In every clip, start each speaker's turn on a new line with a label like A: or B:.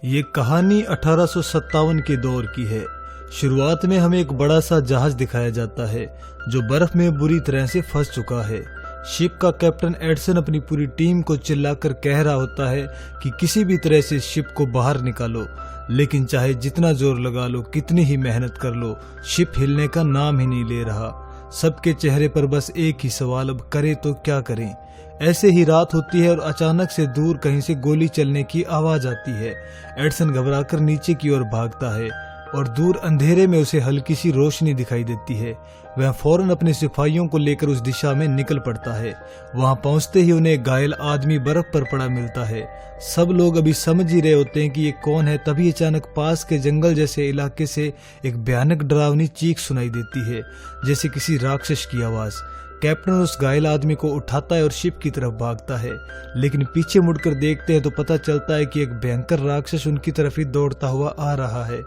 A: ये कहानी 1857 के दौर की है। शुरुआत में हमें एक बड़ा सा जहाज दिखाया जाता है जो बर्फ में बुरी तरह से फंस चुका है। शिप का कैप्टन एडसन अपनी पूरी टीम को चिल्लाकर कह रहा होता है कि किसी भी तरह से शिप को बाहर निकालो, लेकिन चाहे जितना जोर लगा लो, कितनी ही मेहनत कर लो, शिप हिलने का नाम ही नहीं ले रहा। सबके चेहरे पर बस एक ही सवाल, अब करें तो क्या करें। ऐसे ही रात होती है और अचानक से दूर कहीं से गोली चलने की आवाज आती है। एडसन घबराकर नीचे की ओर भागता है और दूर अंधेरे में उसे हल्की सी रोशनी दिखाई देती है। वह फौरन अपने सिपाहियों को लेकर उस दिशा में निकल पड़ता है। वहां पहुंचते ही उन्हें एक घायल आदमी बर्फ पर पड़ा मिलता है। सब लोग अभी समझ ही रहे होते हैं कि ये कौन है, तभी अचानक पास के जंगल जैसे इलाके से एक भयानक डरावनी चीख सुनाई देती है, जैसे किसी राक्षस की आवाज। कैप्टन उस घायल आदमी को उठाता है और शिप की तरफ भागता है, लेकिन पीछे मुड़कर देखते हैं तो पता चलता है कि एक भयंकर राक्षस उनकी तरफ ही दौड़ता हुआ आ रहा है।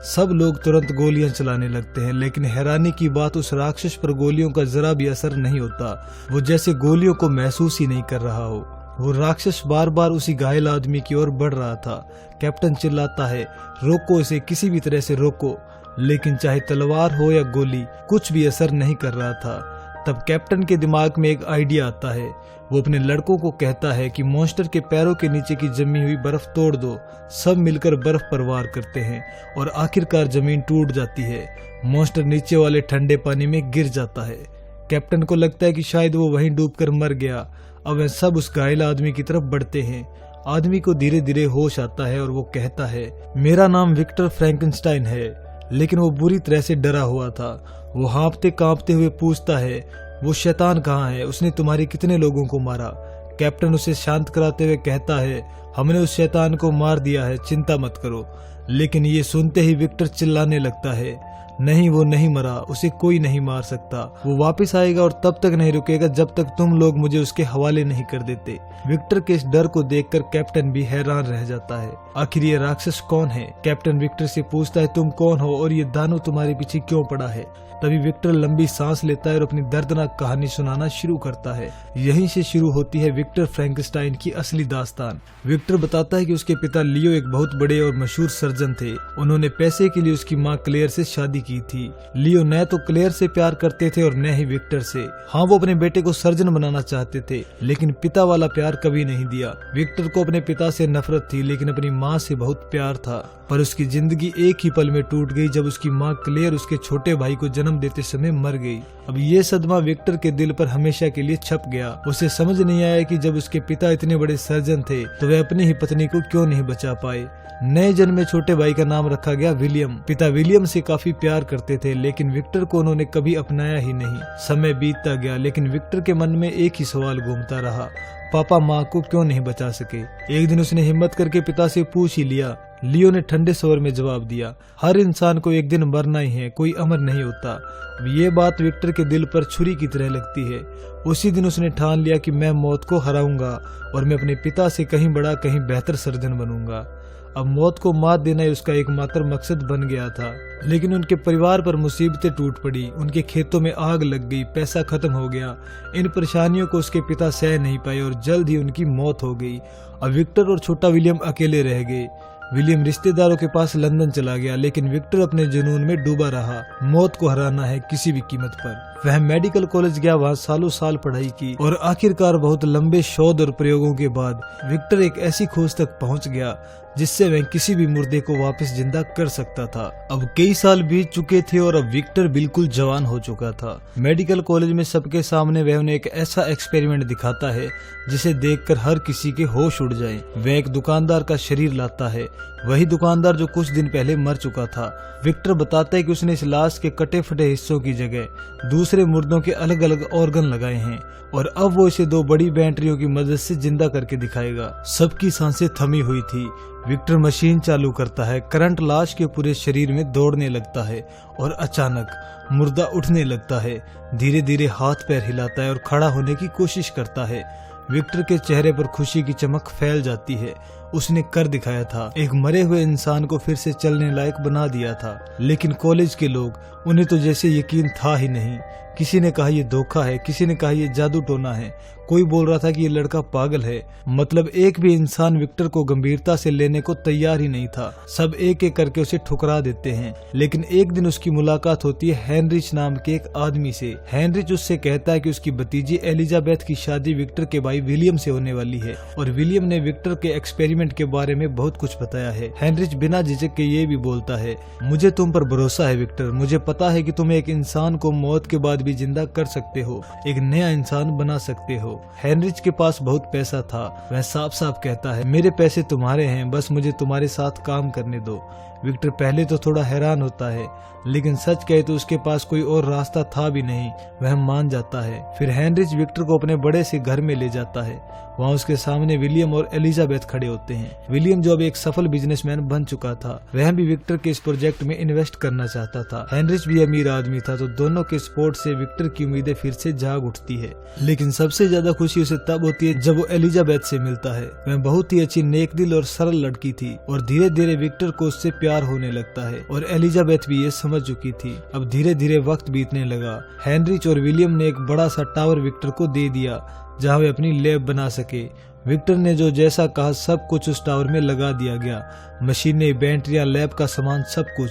A: सब लोग तुरंत गोलियां चलाने लगते हैं, लेकिन हैरानी की बात, उस राक्षस पर गोलियों का जरा भी असर नहीं होता। वो जैसे गोलियों को महसूस ही नहीं कर रहा हो। वो राक्षस बार बार उसी घायल आदमी की ओर बढ़ रहा था। कैप्टन चिल्लाता है, रोको इसे, किसी भी तरह से रोको, लेकिन चाहे तलवार हो या गोली, कुछ भी असर नहीं कर रहा था। तब कैप्टन के दिमाग में एक आइडिया आता है। वो अपने लड़कों को कहता है कि मॉन्स्टर के पैरों के नीचे की जमी हुई बर्फ तोड़ दो। सब मिलकर बर्फ पर वार करते हैं और आखिरकार जमीन टूट जाती है। मॉन्स्टर नीचे वाले ठंडे पानी में गिर जाता है। कैप्टन को लगता है कि शायद वो वहीं डूबकर मर गया। अब वह सब उस घायल आदमी की तरफ बढ़ते हैं। आदमी को धीरे धीरे होश आता है और वो कहता है, मेरा नाम विक्टर फ्रैंकेनस्टाइन है। लेकिन वो बुरी तरह से डरा हुआ था। वो हाँफते कांपते हुए पूछता है, वो शैतान कहाँ है? उसने तुम्हारे कितने लोगों को मारा? कैप्टन उसे शांत कराते हुए कहता है, हमने उस शैतान को मार दिया है, चिंता मत करो। लेकिन ये सुनते ही विक्टर चिल्लाने लगता है, नहीं, वो नहीं मरा, उसे कोई नहीं मार सकता। वो वापस आएगा और तब तक नहीं रुकेगा जब तक तुम लोग मुझे उसके हवाले नहीं कर देते। विक्टर के इस डर को देखकर कैप्टन भी हैरान रह जाता है। आखिर ये राक्षस कौन है? कैप्टन विक्टर से पूछता है, तुम कौन हो और ये दानव तुम्हारे पीछे क्यों पड़ा है? तभी विक्टर लंबी सांस लेता है और अपनी दर्दनाक कहानी सुनाना शुरू करता है। यहीं से शुरू होती है विक्टर फ्रैंकेनस्टाइन की असली दास्तान। विक्टर बताता है कि उसके पिता लियो एक बहुत बड़े और मशहूर सर्जन थे। उन्होंने पैसे के लिए उसकी माँ क्लेयर से शादी की थी। लियो न तो क्लेयर से प्यार करते थे और न ही विक्टर से। हाँ, वो अपने बेटे को सर्जन बनाना चाहते थे, लेकिन पिता वाला प्यार कभी नहीं दिया। विक्टर को अपने पिता से नफरत थी, लेकिन अपनी माँ से बहुत प्यार था। पर उसकी जिंदगी एक ही पल में टूट गई जब उसकी माँ क्लेयर उसके छोटे भाई को जन्म देते समय मर गई। अब ये सदमा विक्टर के दिल पर हमेशा के लिए छप गया। उसे समझ नहीं आया कि जब उसके पिता इतने बड़े सर्जन थे तो वे अपनी ही पत्नी को क्यों नहीं बचा पाए। नए जन्मे छोटे भाई का नाम रखा गया विलियम। पिता विलियम से काफी प्यार करते थे, लेकिन विक्टर को उन्होंने कभी अपनाया ही नहीं। समय बीतता गया, लेकिन विक्टर के मन में एक ही सवाल घूमता रहा, पापा माँ को क्यों नहीं बचा सके? एक दिन उसने हिम्मत करके पिता से पूछ ही लिया। लियो ने ठंडे स्वर में जवाब दिया, हर इंसान को एक दिन मरना ही है, कोई अमर नहीं होता। अब ये बात विक्टर के दिल पर छुरी की तरह लगती है। उसी दिन उसने ठान लिया कि मैं मौत को हराऊंगा और मैं अपने पिता से कहीं बड़ा, कहीं बेहतर सर्जन बनूंगा। अब मौत को मात देना ही उसका एकमात्र मकसद बन गया था। लेकिन उनके परिवार पर मुसीबतें टूट पड़ी। उनके खेतों में आग लग गई, पैसा खत्म हो गया। इन परेशानियों को उसके पिता सह नहीं पाए और जल्द ही उनकी मौत हो गई। अब विक्टर और छोटा विलियम अकेले रह गए। विलियम रिश्तेदारों के पास लंदन चला गया, लेकिन विक्टर अपने जुनून में डूबा रहा। मौत को हराना है किसी भी कीमत पर। वह मेडिकल कॉलेज गया, वहाँ सालों साल पढ़ाई की और आखिरकार बहुत लंबे शोध और प्रयोगों के बाद विक्टर एक ऐसी खोज तक पहुँच गया जिससे वह किसी भी मुर्दे को वापस जिंदा कर सकता था। अब कई साल बीत चुके थे और अब विक्टर बिल्कुल जवान हो चुका था। मेडिकल कॉलेज में सबके सामने वह उन्हें एक ऐसा एक्सपेरिमेंट दिखाता है जिसे देखकर हर किसी के होश उड़ जाए। वह एक दुकानदार का शरीर लाता है, वही दुकानदार जो कुछ दिन पहले मर चुका था। विक्टर बताता है कि उसने इस लाश के कटे फटे हिस्सों की जगह दूसरे मुर्दों के अलग अलग ऑर्गन लगाए हैं और अब वो इसे 2 बड़ी बैटरियों की मदद से जिंदा करके दिखाएगा। सबकी सांसें थमी हुई थी। विक्टर मशीन चालू करता है, करंट लाश के पूरे शरीर में दौड़ने लगता है और अचानक मुर्दा उठने लगता है। धीरे धीरे हाथ पैर हिलाता है और खड़ा होने की कोशिश करता है। विक्टर के चेहरे पर खुशी की चमक फैल जाती है। उसने कर दिखाया था, एक मरे हुए इंसान को फिर से चलने लायक बना दिया था। लेकिन कॉलेज के लोग, उन्हें तो जैसे यकीन था ही नहीं किसी ने कहा ये धोखा है, किसी ने कहा ये जादू टोना है, कोई बोल रहा था कि ये लड़का पागल है। मतलब एक भी इंसान विक्टर को गंभीरता से लेने को तैयार ही नहीं था। सब एक एक करके उसे ठुकरा देते हैं। लेकिन एक दिन उसकी मुलाकात होती है हेनरिच नाम के एक आदमी से। हेनरिच उससे कहता है कि उसकी भतीजी एलिजाबेथ की शादी विक्टर के भाई विलियम से होने वाली है और विलियम ने विक्टर के एक्सपेरिमेंट के बारे में बहुत कुछ बताया है। हेनरिच बिना झिझक के ये भी बोलता है, मुझे तुम पर भरोसा है विक्टर, मुझे पता है कि तुम एक इंसान को मौत के बाद भी जिंदा कर सकते हो, एक नया इंसान बना सकते हो। हेनरिच के पास बहुत पैसा था। वह साफ साफ कहता है, मेरे पैसे तुम्हारे हैं, बस मुझे तुम्हारे साथ काम करने दो। विक्टर पहले तो थोड़ा हैरान होता है, लेकिन सच कहे तो उसके पास कोई और रास्ता था भी नहीं। वह मान जाता है। फिर हेनरिच विक्टर को अपने बड़े से घर में ले जाता है। वहाँ उसके सामने विलियम और एलिजाबेथ खड़े होते हैं। विलियम जो अब एक सफल बिजनेसमैन बन चुका था, वह भी विक्टर के इस प्रोजेक्ट में इन्वेस्ट करना चाहता था। हेनरिच भी अमीर आदमी था, तो दोनों के सपोर्ट से विक्टर की उम्मीदें फिर से जाग उठती है। लेकिन सबसे ज्यादा खुशी उसे तब होती है जब वो एलिजाबेथ से मिलता है। वह बहुत ही अच्छी, नेकदिल और सरल लड़की थी और धीरे धीरे विक्टर को उससे प्यार होने लगता है और एलिजाबेथ भी ये समझ चुकी थी। अब धीरे धीरे वक्त बीतने लगा। हेनरिच और विलियम ने एक बड़ा सा टावर विक्टर को दे दिया जहाँ वे अपनी लैब बना सके। विक्टर ने जो जैसा कहा सब कुछ उस टावर में लगा दिया गया, मशीनें, बैटरियां, लैब का सामान, सब कुछ।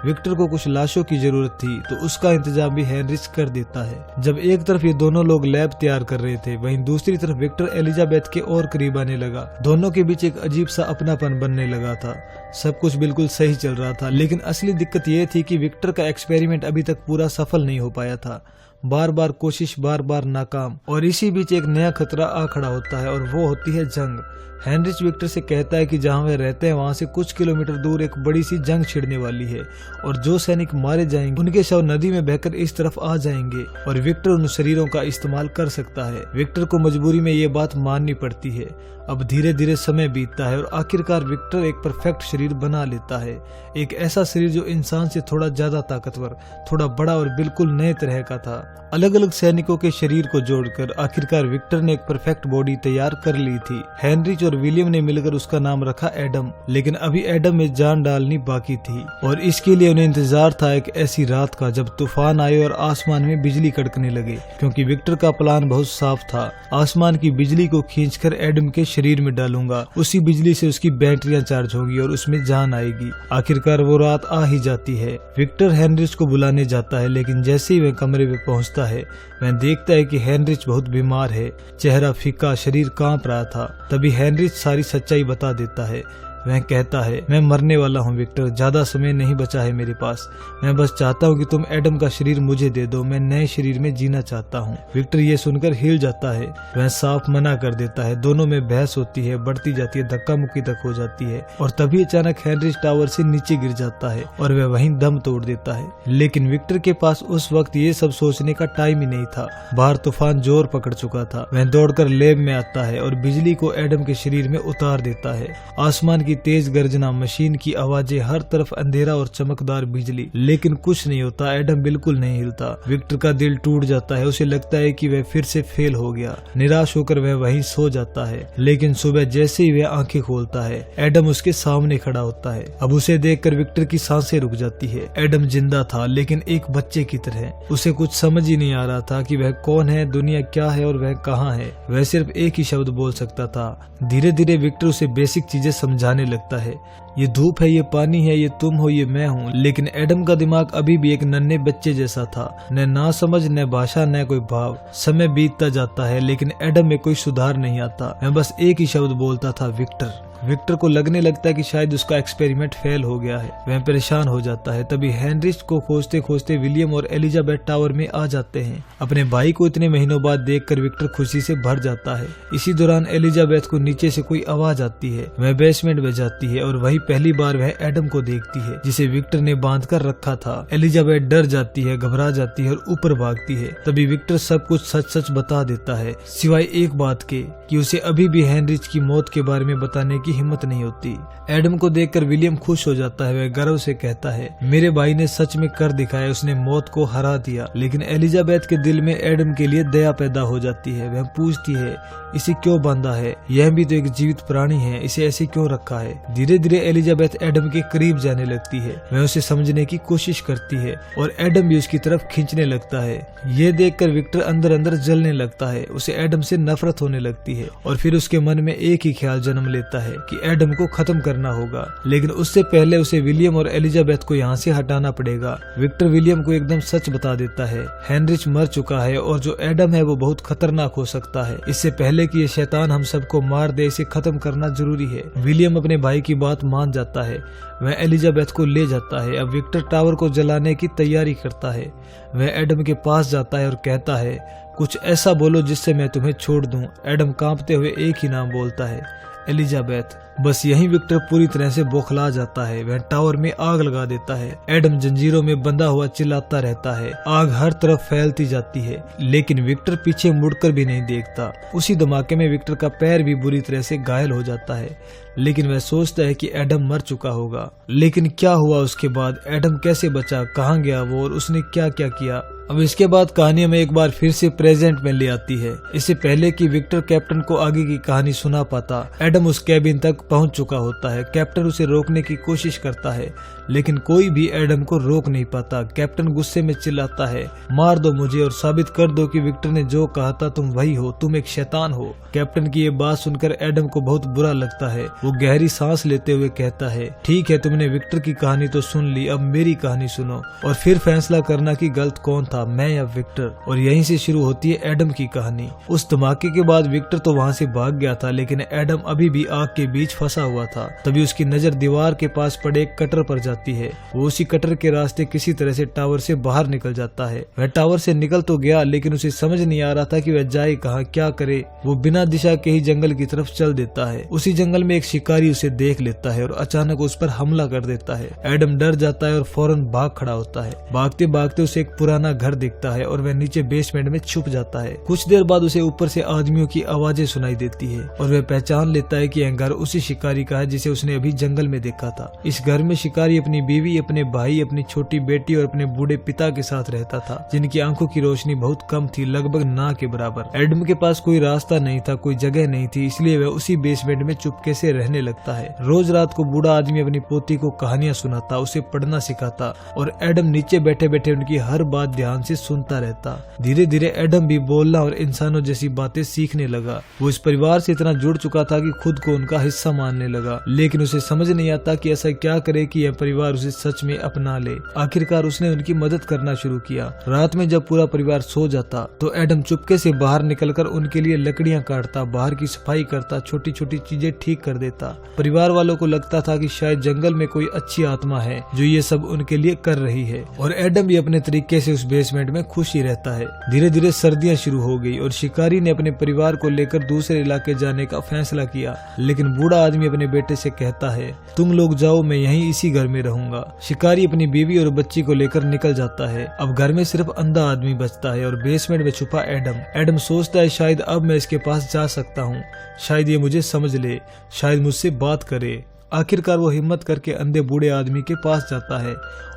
A: विक्टर को कुछ लाशों की जरूरत थी तो उसका इंतजाम भी हेनरिच कर देता है। जब एक तरफ ये दोनों लोग लैब तैयार कर रहे थे, वहीं दूसरी तरफ विक्टर एलिजाबेथ के और करीब आने लगा। दोनों के बीच एक अजीब सा अपनापन बनने लगा था। सब कुछ बिल्कुल सही चल रहा था, लेकिन असली दिक्कत ये थी कि विक्टर का एक्सपेरिमेंट अभी तक पूरा सफल नहीं हो पाया था। बार बार कोशिश, बार बार नाकाम। और इसी बीच एक नया खतरा आ खड़ा होता है और वो होती है जंग। हेनरिच विक्टर से कहता है कि जहां वे रहते हैं वहां से कुछ किलोमीटर दूर एक बड़ी सी जंग छिड़ने वाली है और जो सैनिक मारे जाएंगे उनके शव नदी में बहकर इस तरफ आ जाएंगे और विक्टर उन शरीरों का इस्तेमाल कर सकता है। विक्टर को मजबूरी में ये बात माननी पड़ती है। अब धीरे धीरे समय बीतता है और आखिरकार विक्टर एक परफेक्ट शरीर बना लेता है। एक ऐसा शरीर जो इंसान से थोड़ा ज्यादा ताकतवर, थोड़ा बड़ा और बिल्कुल नए तरह का था। अलग अलग सैनिकों के शरीर को जोड़कर आखिरकार विक्टर ने एक परफेक्ट बॉडी तैयार कर ली थी। हेनरिच और विलियम ने मिलकर उसका नाम रखा एडम। लेकिन अभी एडम में जान डालनी बाकी थी और इसके लिए उन्हें इंतजार था एक ऐसी रात का जब तूफान आए और आसमान में बिजली कड़कने लगे, क्योंकि विक्टर का प्लान बहुत साफ था। आसमान की बिजली को खींचकर एडम के शरीर में डालूंगा, उसी बिजली से उसकी बैटरियां चार्ज होगी और उसमें जान आएगी। आखिरकार वो रात आ ही जाती है। विक्टर हेनरिच को बुलाने जाता है, लेकिन जैसे ही वह कमरे में पहुंचता है वह देखता है कि हेनरिच बहुत बीमार है। चेहरा फीका, शरीर कांप रहा था। तभी हेनरिच सारी सच्चाई बता देता है। वह कहता है, मैं मरने वाला हूँ विक्टर, ज्यादा समय नहीं बचा है मेरे पास। मैं बस चाहता हूँ कि तुम एडम का शरीर मुझे दे दो, मैं नए शरीर में जीना चाहता हूँ। विक्टर ये सुनकर हिल जाता है। वह साफ मना कर देता है। दोनों में बहस होती है, बढ़ती जाती है, धक्का मुक्की तक हो जाती है और तभी अचानक हेनरिच टावर से नीचे गिर जाता है और वह वहीं दम तोड़ देता है। लेकिन विक्टर के पास उस वक्त ये सब सोचने का टाइम ही नहीं था। बाहर तूफान जोर पकड़ चुका था। वह दौड़कर लैब में आता है और बिजली को एडम के शरीर में उतार देता है। आसमान की तेज गर्जना, मशीन की आवाजें, हर तरफ अंधेरा और चमकदार बिजली, लेकिन कुछ नहीं होता। एडम बिल्कुल नहीं हिलता। विक्टर का दिल टूट जाता है। उसे लगता है कि वह फिर से फेल हो गया। निराश होकर वह वहीं सो जाता है। लेकिन सुबह जैसे ही वह आंखें खोलता है, एडम उसके सामने खड़ा होता है। अब उसे देखकर विक्टर की सांसें रुक जाती है। एडम जिंदा था, लेकिन एक बच्चे की तरह। उसे कुछ समझ ही नहीं आ रहा था कि वह कौन है, दुनिया क्या है और वह कहाँ है। वह सिर्फ एक ही शब्द बोल सकता था। धीरे धीरे विक्टर उसे बेसिक चीजें समझाने लगता है। ये धूप है, ये पानी है, ये तुम हो, ये मैं हूँ। लेकिन एडम का दिमाग अभी भी एक नन्हे बच्चे जैसा था। न ना समझ, न भाषा, न कोई भाव। समय बीतता जाता है, लेकिन एडम में कोई सुधार नहीं आता। मैं बस एक ही शब्द बोलता था, विक्टर। विक्टर को लगने लगता है कि शायद उसका एक्सपेरिमेंट फेल हो गया है। वह परेशान हो जाता है। तभी हेनरिच को खोजते खोजते विलियम और एलिजाबेथ टावर में आ जाते हैं। अपने भाई को इतने महीनों बाद देखकर विक्टर खुशी से भर जाता है। इसी दौरान एलिजाबेथ को नीचे से कोई आवाज आती है। वह बेसमेंट में जाती है और वही पहली बार वह एडम को देखती है, जिसे विक्टर ने बांध कर रखा था। एलिजाबेथ डर जाती है, घबरा जाती है और ऊपर भागती है। तभी विक्टर सब कुछ सच सच बता देता है, सिवाय एक बात के कि उसे अभी भी हेनरिच की मौत के बारे में बताने की की हिम्मत नहीं होती। एडम को देखकर विलियम खुश हो जाता है। वह गर्व से कहता है, मेरे भाई ने सच में कर दिखाया, उसने मौत को हरा दिया। लेकिन एलिजाबेथ के दिल में एडम के लिए दया पैदा हो जाती है। वह पूछती है, इसे क्यों बांधा है? यह भी तो एक जीवित प्राणी है, इसे ऐसे क्यों रखा है? धीरे धीरे एलिजाबेथ एडम के करीब जाने लगती है। वह उसे समझने की कोशिश करती है और एडम भी उसकी तरफ खींचने लगता है। यह देखकर विक्टर अंदर अंदर जलने लगता है। उसे एडम से नफरत होने लगती है और फिर उसके मन में एक ही ख्याल जन्म लेता है कि एडम को खत्म करना होगा। लेकिन उससे पहले उसे विलियम और एलिजाबेथ को यहाँ से हटाना पड़ेगा। विक्टर विलियम को एकदम सच बता देता है, हेनरिच मर चुका है और जो एडम है वो बहुत खतरनाक हो सकता है। इससे पहले कि ये शैतान हम सबको मार दे, इसे खत्म करना जरूरी है। विलियम अपने भाई की बात मान जाता है। वह एलिजाबेथ को ले जाता है। अब विक्टर टावर को जलाने की तैयारी करता है। वह एडम के पास जाता है और कहता है, कुछ ऐसा बोलो जिससे मैं तुम्हें छोड़ दूं। एडम कांपते हुए एक ही नाम बोलता है, एलिजाबेथ। बस यहीं विक्टर पूरी तरह से बौखला जाता है। वह टावर में आग लगा देता है। एडम जंजीरों में बंधा हुआ चिल्लाता रहता है। आग हर तरफ फैलती जाती है, लेकिन विक्टर पीछे मुड़कर भी नहीं देखता। उसी धमाके में विक्टर का पैर भी बुरी तरह से घायल हो जाता है। लेकिन वह सोचता है कि एडम मर चुका होगा। लेकिन क्या हुआ उसके बाद? एडम कैसे बचा? कहाँ गया वो और उसने क्या क्या किया? अब इसके बाद कहानी हमें एक बार फिर से प्रेजेंट में ले आती है। इससे पहले कि विक्टर कैप्टन को आगे की कहानी सुना पाता, एडम उस कैबिन तक पहुंच चुका होता है। कैप्टन उसे रोकने की कोशिश करता है, लेकिन कोई भी एडम को रोक नहीं पाता। कैप्टन गुस्से में चिल्लाता है, मार दो मुझे और साबित कर दो कि विक्टर ने जो कहा था तुम वही हो, तुम एक शैतान हो। कैप्टन की ये बात सुनकर एडम को बहुत बुरा लगता है। वो गहरी सांस लेते हुए कहता है, ठीक है, तुमने विक्टर की कहानी तो सुन ली, अब मेरी कहानी सुनो और फिर फैसला करना कि गलत कौन था, मैं या विक्टर। और यहीं से शुरू होती है एडम की कहानी। उस धमाके के बाद विक्टर तो वहाँ से भाग गया था, लेकिन एडम अभी भी आग के बीच फंसा हुआ था। तभी उसकी नजर दीवार के पास पड़े एक कटर पर जाती है। वो उसी कटर के रास्ते किसी तरह से टावर से बाहर निकल जाता है। वह टावर से निकल तो गया, लेकिन उसे समझ नहीं आ रहा था कि वह जाए कहाँ, क्या करे। वो बिना दिशा के ही जंगल की तरफ चल देता है। उसी जंगल में एक शिकारी उसे देख लेता है और अचानक उस पर हमला कर देता है। एडम डर जाता है और फौरन भाग खड़ा होता है। भागते भागते उसे एक पुराना घर दिखता है और वह नीचे बेसमेंट में छुप जाता है। कुछ देर बाद उसे ऊपर से आदमियों की आवाजें सुनाई देती है और वह पहचान लेता है कि यह घर उसी शिकारी का है जिसे उसने अभी जंगल में देखा था। इस घर में शिकारी अपनी बीवी, अपने भाई, अपनी छोटी बेटी और अपने बूढ़े पिता के साथ रहता था, जिनकी आंखों की रोशनी बहुत कम थी, लगभग ना के बराबर। एडम के पास कोई रास्ता नहीं था, कोई जगह नहीं थी, इसलिए वह उसी बेसमेंट में चुपके से रहने लगता है। रोज रात को बूढ़ा आदमी अपनी पोती को कहानियां सुनाता, उसे पढ़ना सिखाता और एडम नीचे बैठे बैठे उनकी हर बात ध्यान से सुनता रहता। धीरे धीरे एडम भी बोलना और इंसानों जैसी बातें सीखने लगा। वो इस परिवार से इतना जुड़ चुका था कि खुद को उनका हिस्सा मानने लगा, लेकिन उसे समझ नहीं आता कि ऐसा क्या करे कि यह परिवार उसे सच में अपना ले। आखिरकार उसने उनकी मदद करना शुरू किया। रात में जब पूरा परिवार सो जाता तो एडम चुपके से बाहर निकलकर उनके लिए लकड़ियां काटता, बाहर की सफाई करता, छोटी छोटी चीजें ठीक कर देता। परिवार वालों को लगता था कि शायद जंगल में कोई अच्छी आत्मा है जो ये सब उनके लिए कर रही है, और एडम भी अपने तरीके से उस बेसमेंट में खुश ही रहता है। धीरे धीरे सर्दियां शुरू हो गई और शिकारी ने अपने परिवार को लेकर दूसरे इलाके जाने का फैसला किया। लेकिन बूढ़ा आदमी अपने बेटे से कहता है, तुम लोग जाओ, मैं यहीं इसी घर में रहूंगा। शिकारी अपनी बीवी और बच्ची को लेकर निकल जाता है। अब घर में सिर्फ अंधा आदमी बचता है और बेसमेंट में छुपा एडम। एडम सोचता है, शायद अब मैं इसके पास जा सकता हूँ, शायद ये मुझे समझ ले, शायद मुझसे बात करे। आखिरकार वो हिम्मत करके अंधे बूढ़े आदमी के पास जाता है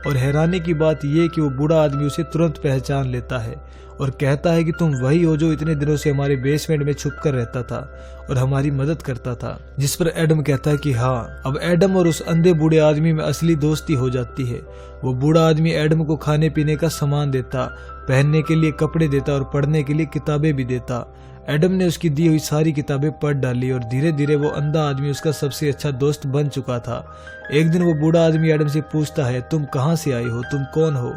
A: और हैरानी की बात यह कि वो बूढ़ा आदमी उसे तुरंत पहचान लेता है और कहता है कि तुम वही हो जो इतने दिनों से हमारे बेसमेंट में छुपकर रहता था और हमारी मदद करता था। जिस पर एडम कहता है कि हाँ। अब एडम और उस अंधे बूढ़े आदमी में असली दोस्ती हो जाती है। वो बूढ़ा आदमी एडम को खाने पीने का सामान देता, पहनने के लिए कपड़े देता और पढ़ने के लिए किताबें भी देता। एडम ने उसकी दी हुई सारी किताबें पढ़ डाली और धीरे धीरे वो अंधा आदमी उसका सबसे अच्छा दोस्त बन चुका था। एक दिन वो बूढ़ा आदमी एडम से पूछता है, तुम कहाँ से आए हो, तुम कौन हो?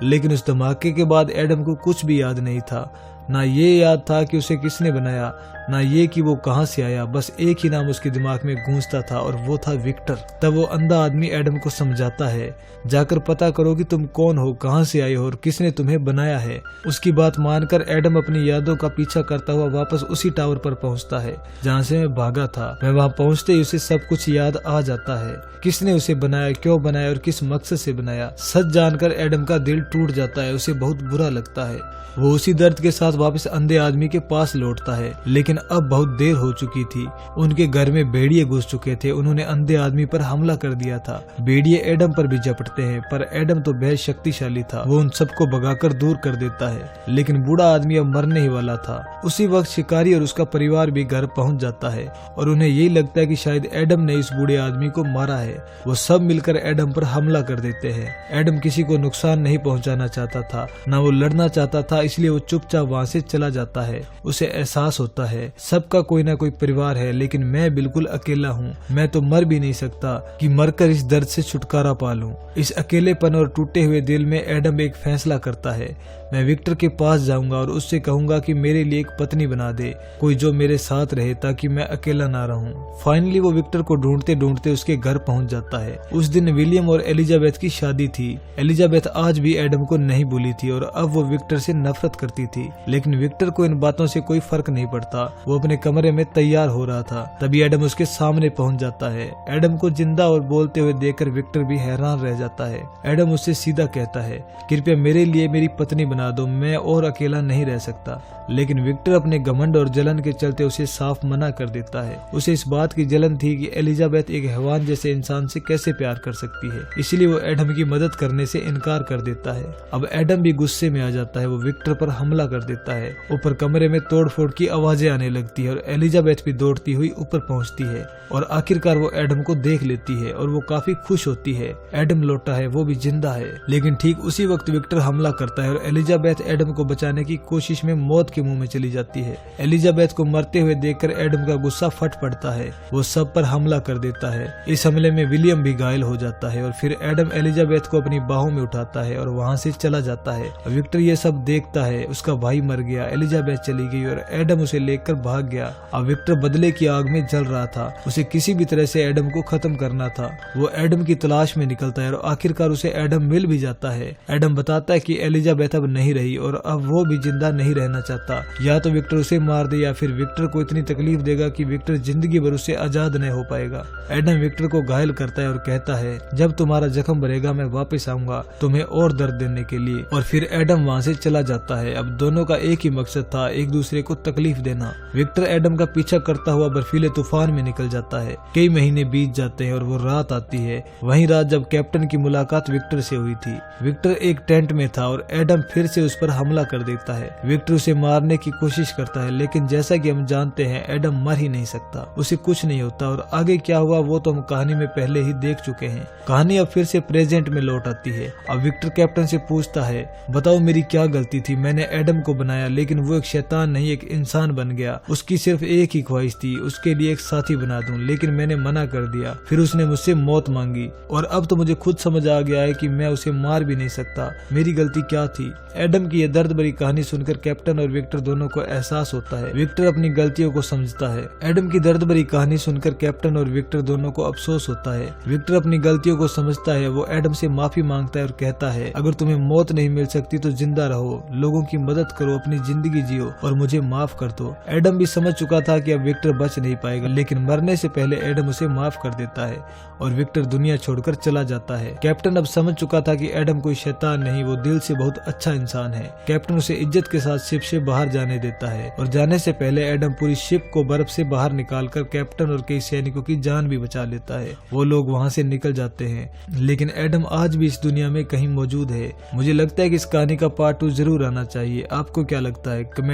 A: लेकिन उस धमाके के बाद एडम को कुछ भी याद नहीं था। ना ये याद था कि उसे किसने बनाया, ना ये कि वो कहाँ से आया। बस एक ही नाम उसके दिमाग में गूंजता था और वो था विक्टर। तब वो अंधा आदमी एडम को समझाता है, जाकर पता करो कि तुम कौन हो, कहाँ से आए हो और किसने तुम्हें बनाया है। उसकी बात मानकर एडम अपनी यादों का पीछा करता हुआ वापस उसी टावर पर पहुंचता है जहाँ से मैं भागा था। मैं वहाँ पहुँचते ही उसे सब कुछ याद आ जाता है, किसने उसे बनाया, क्यों बनाया और किस मकसद से बनाया। सच जानकर एडम का दिल टूट जाता है, उसे बहुत बुरा लगता है। वो उसी दर्द के साथ वापस अंधे आदमी के पास लौटता है, लेकिन अब बहुत देर हो चुकी थी। उनके घर में भेड़िए घुस चुके थे। उन्होंने अंधे आदमी पर हमला कर दिया था। भेड़िए एडम पर भी झपटते हैं, पर एडम तो बेहद शक्तिशाली था। वो उन सबको भगाकर दूर कर देता है, लेकिन बूढ़ा आदमी अब मरने ही वाला था। उसी वक्त शिकारी और उसका परिवार भी घर पहुंच जाता है और उन्हें यही लगता है कि शायद एडम ने इस बूढ़े आदमी को मारा है। वो सब मिलकर एडम पर हमला कर देते हैं। एडम किसी को नुकसान नहीं पहुंचाना चाहता था, ना वो लड़ना चाहता था, इसलिए वो चुपचाप वहाँ से चला जाता है। उसे एहसास होता है सबका कोई ना कोई परिवार है, लेकिन मैं बिल्कुल अकेला हूँ। मैं तो मर भी नहीं सकता कि मरकर इस दर्द से छुटकारा पा लूं। इस अकेलेपन और टूटे हुए दिल में एडम एक फैसला करता है। मैं विक्टर के पास जाऊंगा और उससे कहूंगा कि मेरे लिए एक पत्नी बना दे, कोई जो मेरे साथ रहे ताकि मैं अकेला ना रहूं। फाइनली वो विक्टर को ढूंढते ढूंढते उसके घर पहुंच जाता है। उस दिन विलियम और एलिजाबेथ की शादी थी। एलिजाबेथ आज भी एडम को नहीं भूली थी और अब वो विक्टर से नफरत करती थी, लेकिन विक्टर को इन बातों से कोई फर्क नहीं पड़ता। वो अपने कमरे में तैयार हो रहा था, तभी एडम उसके सामने पहुंच जाता है। एडम को जिंदा और बोलते हुए देखकर विक्टर भी हैरान रह जाता है। एडम उससे सीधा कहता है, कृपया मेरे लिए मेरी पत्नी बना दो, मैं और अकेला नहीं रह सकता। लेकिन विक्टर अपने घमंड और जलन के चलते उसे साफ मना कर देता है। उसे इस बात की जलन थी कि एलिजाबेथ एक हैवान जैसे इंसान से कैसे प्यार कर सकती है, इसलिए वो एडम की मदद करने से इनकार कर देता है। अब एडम भी गुस्से में आ जाता है। वो विक्टर पर हमला कर देता है। ऊपर कमरे में तोड़फोड़ की आवाजें आने लगती है और एलिजाबेथ भी दौड़ती हुई ऊपर पहुंचती है और आखिरकार वो एडम को देख लेती है और वो काफी खुश होती है। एडम लौटा है, वो भी जिंदा है। लेकिन ठीक उसी वक्त विक्टर हमला करता है और एलिजाबेथ एडम को बचाने की कोशिश में मौत के मुंह में चली जाती है। एलिजाबेथ को मरते हुए देखकर एडम का गुस्सा फट पड़ता है। वो सब पर हमला कर देता है। इस हमले में विलियम भी घायल हो जाता है और फिर एडम एलिजाबेथ को अपनी बाहों में उठाता है और वहाँ से चला जाता है। विक्टर ये सब देखता है। उसका भाई मर गया, एलिजाबेथ चली गई और एडम उसे लेकर भाग गया। अब विक्टर बदले की आग में जल रहा था। उसे किसी भी तरह से एडम को खत्म करना था। वो एडम की तलाश में निकलता है और आखिरकार उसे एडम मिल भी जाता है। एडम बताता है कि एलिजाबेथ अब नहीं रही और अब वो भी जिंदा नहीं रहना चाहता। या तो विक्टर उसे मार दे या फिर विक्टर को इतनी तकलीफ देगा कि विक्टर जिंदगी भर उससे आजाद नहीं हो पाएगा। एडम विक्टर को घायल करता है और कहता है, जब तुम्हारा जख्म भरेगा मैं वापस आऊंगा तुम्हें और दर्द देने के लिए। और फिर एडम वहाँ से चला जाता है। अब दोनों का एक ही मकसद था, एक दूसरे को तकलीफ देना। विक्टर एडम का पीछा करता हुआ बर्फीले तूफान में निकल जाता है। कई महीने बीत जाते हैं और वो रात आती है। वही रात जब कैप्टन की मुलाकात विक्टर से हुई थी। विक्टर एक टेंट में था और एडम फिर से उस पर हमला कर देता है। विक्टर उसे मारने की कोशिश करता है, लेकिन जैसा कि हम जानते हैं एडम मर ही नहीं सकता, उसे कुछ नहीं होता। और आगे क्या हुआ वो तो हम कहानी में पहले ही देख चुके हैं। कहानी अब फिर से प्रेजेंट में लौट आती है। अब विक्टर कैप्टन से पूछता है, बताओ मेरी क्या गलती थी? मैंने एडम को बनाया, लेकिन वो एक शैतान नहीं एक इंसान बन गया। उसकी सिर्फ एक ही ख्वाहिश थी, उसके लिए एक साथी बना दूं, लेकिन मैंने मना कर दिया। फिर उसने मुझसे मौत मांगी और अब तो मुझे खुद समझ आ गया है कि मैं उसे मार भी नहीं सकता। मेरी गलती क्या थी? एडम की यह दर्द भरी कहानी सुनकर कैप्टन और विक्टर दोनों को एहसास होता है। विक्टर अपनी गलतियों को समझता है। एडम की दर्द भरी कहानी सुनकर कैप्टन और विक्टर दोनों को अफसोस होता है। विक्टर अपनी गलतियों को समझता है। वो एडम से माफी मांगता है और कहता है, अगर तुम्हें मौत नहीं मिल सकती तो जिंदा रहो, लोगों की मदद करो, अपनी जिंदगी जियो और मुझे माफ कर दो। एडम भी समझ चुका था कि अब विक्टर बच नहीं पाएगा, लेकिन मरने से पहले एडम उसे माफ कर देता है और विक्टर दुनिया छोड़कर चला जाता है। कैप्टन अब समझ चुका था कि एडम कोई शैतान नहीं, वो दिल से बहुत अच्छा इंसान है। कैप्टन उसे इज्जत के साथ शिप से बाहर जाने देता है और जाने से पहले एडम पूरी शिप को बर्फ से बाहर निकालकर कैप्टन और कई सैनिकों की जान भी बचा लेता है। वो लोग वहाँ से निकल जाते हैं, लेकिन एडम आज भी इस दुनिया में कहीं मौजूद है। मुझे लगता है कि इस कहानी का पार्ट 2 जरूर आना चाहिए। आपको क्या लगता है? कमेंट